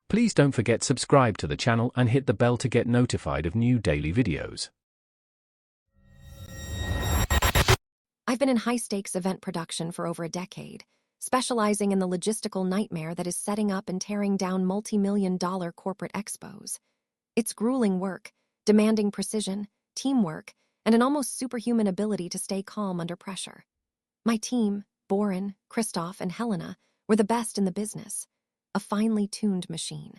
Please don't forget subscribe to the channel and hit the bell to get notified of new daily videos. I've been in high-stakes event production for over a decade, specializing in the logistical nightmare that is setting up and tearing down multi-million-dollar corporate expos. It's grueling work, demanding precision, teamwork, and an almost superhuman ability to stay calm under pressure. My team, Borin, Christoph, and Helena, were the best in the business, a finely tuned machine.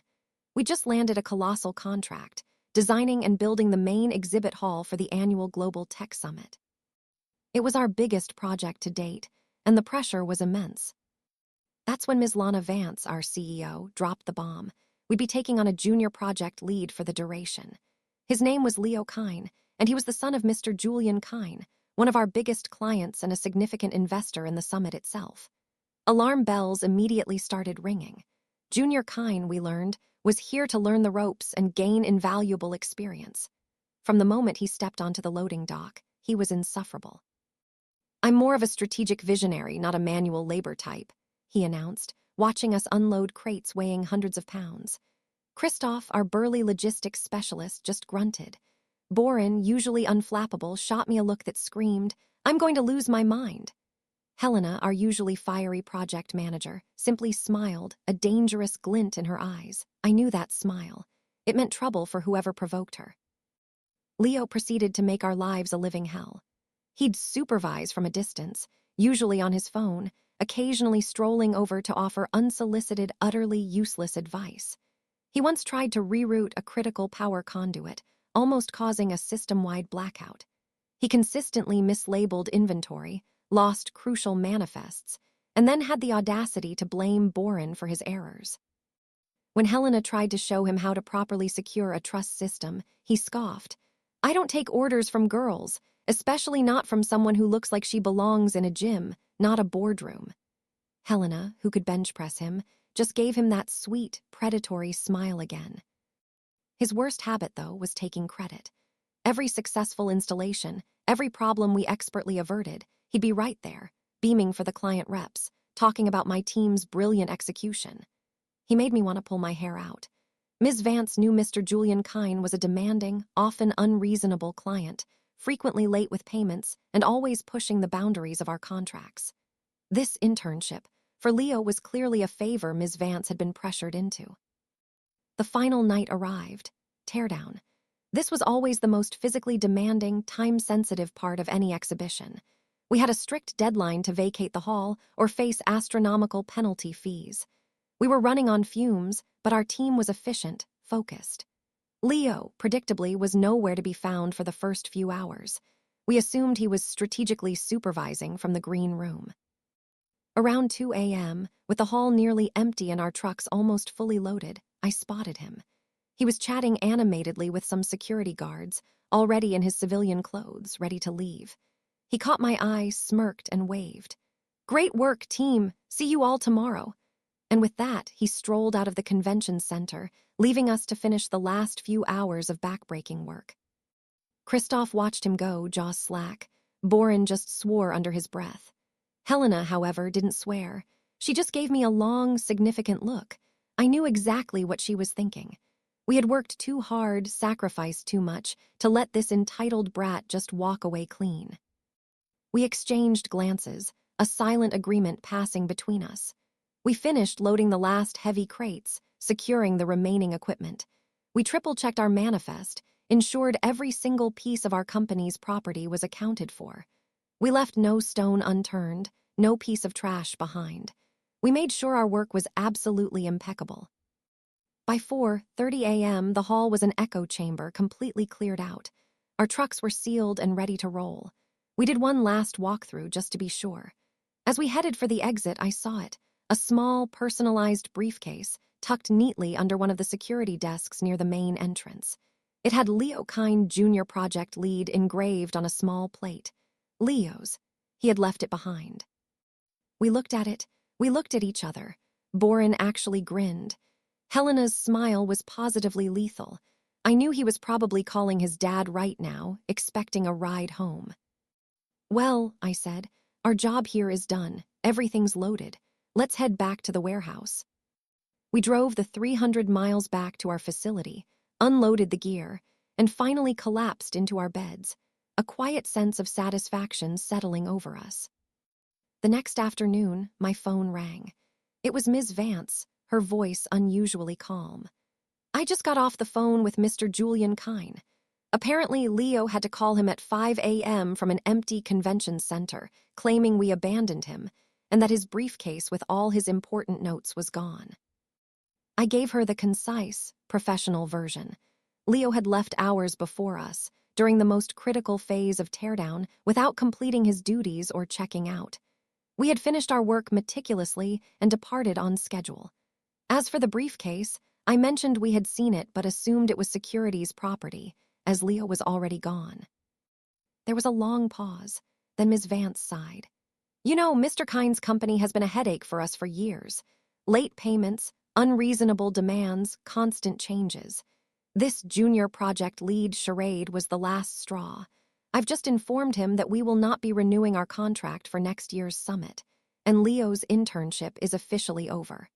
We just landed a colossal contract, designing and building the main exhibit hall for the annual Global Tech Summit. It was our biggest project to date, and the pressure was immense. That's when Ms. Lana Vance, our CEO, dropped the bomb. We'd be taking on a junior project lead for the duration. His name was Leo Kine, and he was the son of Mr. Julian Kine, one of our biggest clients and a significant investor in the summit itself. Alarm bells immediately started ringing. Junior Kine, we learned, was here to learn the ropes and gain invaluable experience. From the moment he stepped onto the loading dock, he was insufferable. "I'm more of a strategic visionary, not a manual labor type," he announced, watching us unload crates weighing hundreds of pounds. Christoph, our burly logistics specialist, just grunted. Borin, usually unflappable, shot me a look that screamed, "I'm going to lose my mind." Helena, our usually fiery project manager, simply smiled, a dangerous glint in her eyes. I knew that smile. It meant trouble for whoever provoked her. Leo proceeded to make our lives a living hell. He'd supervise from a distance, usually on his phone, occasionally strolling over to offer unsolicited, utterly useless advice. He once tried to reroute a critical power conduit, almost causing a system-wide blackout. He consistently mislabeled inventory, lost crucial manifests, and then had the audacity to blame Borin for his errors. When Helena tried to show him how to properly secure a trust system, he scoffed. "I don't take orders from girls, especially not from someone who looks like she belongs in a gym, not a boardroom." Helena, who could bench press him, just gave him that sweet, predatory smile again. His worst habit, though, was taking credit. Every successful installation, every problem we expertly averted, he'd be right there, beaming for the client reps, talking about my team's brilliant execution. He made me want to pull my hair out. Ms. Vance knew Mr. Julian Kine was a demanding, often unreasonable client, frequently late with payments and always pushing the boundaries of our contracts. This internship, for Leo, was clearly a favor Ms. Vance had been pressured into. The final night arrived, teardown. This was always the most physically demanding, time-sensitive part of any exhibition. We had a strict deadline to vacate the hall or face astronomical penalty fees. We were running on fumes, but our team was efficient, focused. Leo, predictably, was nowhere to be found for the first few hours. We assumed he was strategically supervising from the green room. Around 2 a.m., with the hall nearly empty and our trucks almost fully loaded, I spotted him. He was chatting animatedly with some security guards, already in his civilian clothes, ready to leave. He caught my eye, smirked, and waved. "Great work, team. See you all tomorrow." And with that, he strolled out of the convention center, leaving us to finish the last few hours of backbreaking work. Christoph watched him go, jaw slack. Borin just swore under his breath. Helena, however, didn't swear. She just gave me a long, significant look. I knew exactly what she was thinking. We had worked too hard, sacrificed too much, to let this entitled brat just walk away clean. We exchanged glances, a silent agreement passing between us. We finished loading the last heavy crates, securing the remaining equipment. We triple-checked our manifest, ensured every single piece of our company's property was accounted for. We left no stone unturned, no piece of trash behind. We made sure our work was absolutely impeccable. By 4:30 a.m., the hall was an echo chamber completely cleared out. Our trucks were sealed and ready to roll. We did one last walkthrough just to be sure. As we headed for the exit, I saw it. A small, personalized briefcase, tucked neatly under one of the security desks near the main entrance. It had Leo Kine Junior Project Lead engraved on a small plate. Leo's. He had left it behind. We looked at it. We looked at each other. Borin actually grinned. Helena's smile was positively lethal. I knew he was probably calling his dad right now, expecting a ride home. "Well," I said, "our job here is done. Everything's loaded. Let's head back to the warehouse." We drove the 300 miles back to our facility, unloaded the gear, and finally collapsed into our beds, a quiet sense of satisfaction settling over us. The next afternoon, my phone rang. It was Ms. Vance, her voice unusually calm. "I just got off the phone with Mr. Julian Kine. Apparently, Leo had to call him at 5 a.m. from an empty convention center, claiming we abandoned him, and that his briefcase with all his important notes was gone." I gave her the concise, professional version. Leo had left hours before us, during the most critical phase of teardown, without completing his duties or checking out. We had finished our work meticulously and departed on schedule. As for the briefcase, I mentioned we had seen it but assumed it was security's property, as Leo was already gone. There was a long pause, then Ms. Vance sighed. "You know, Mr. Kine's company has been a headache for us for years. Late payments, unreasonable demands, constant changes. This junior project lead charade was the last straw. I've just informed him that we will not be renewing our contract for next year's summit, and Leo's internship is officially over."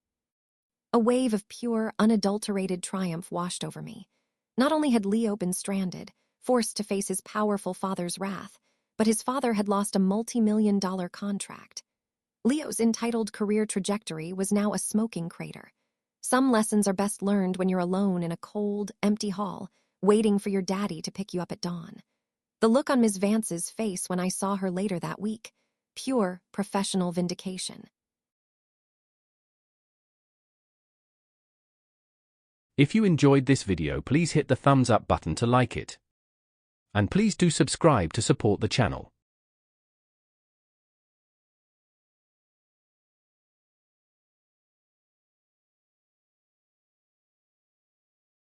A wave of pure, unadulterated triumph washed over me. Not only had Leo been stranded, forced to face his powerful father's wrath, but his father had lost a multi-million-dollar contract. Leo's entitled career trajectory was now a smoking crater. Some lessons are best learned when you're alone in a cold, empty hall, waiting for your daddy to pick you up at dawn. The look on Ms. Vance's face when I saw her later that week, pure professional vindication. If you enjoyed this video, please hit the thumbs up button to like it. And please do subscribe to support the channel.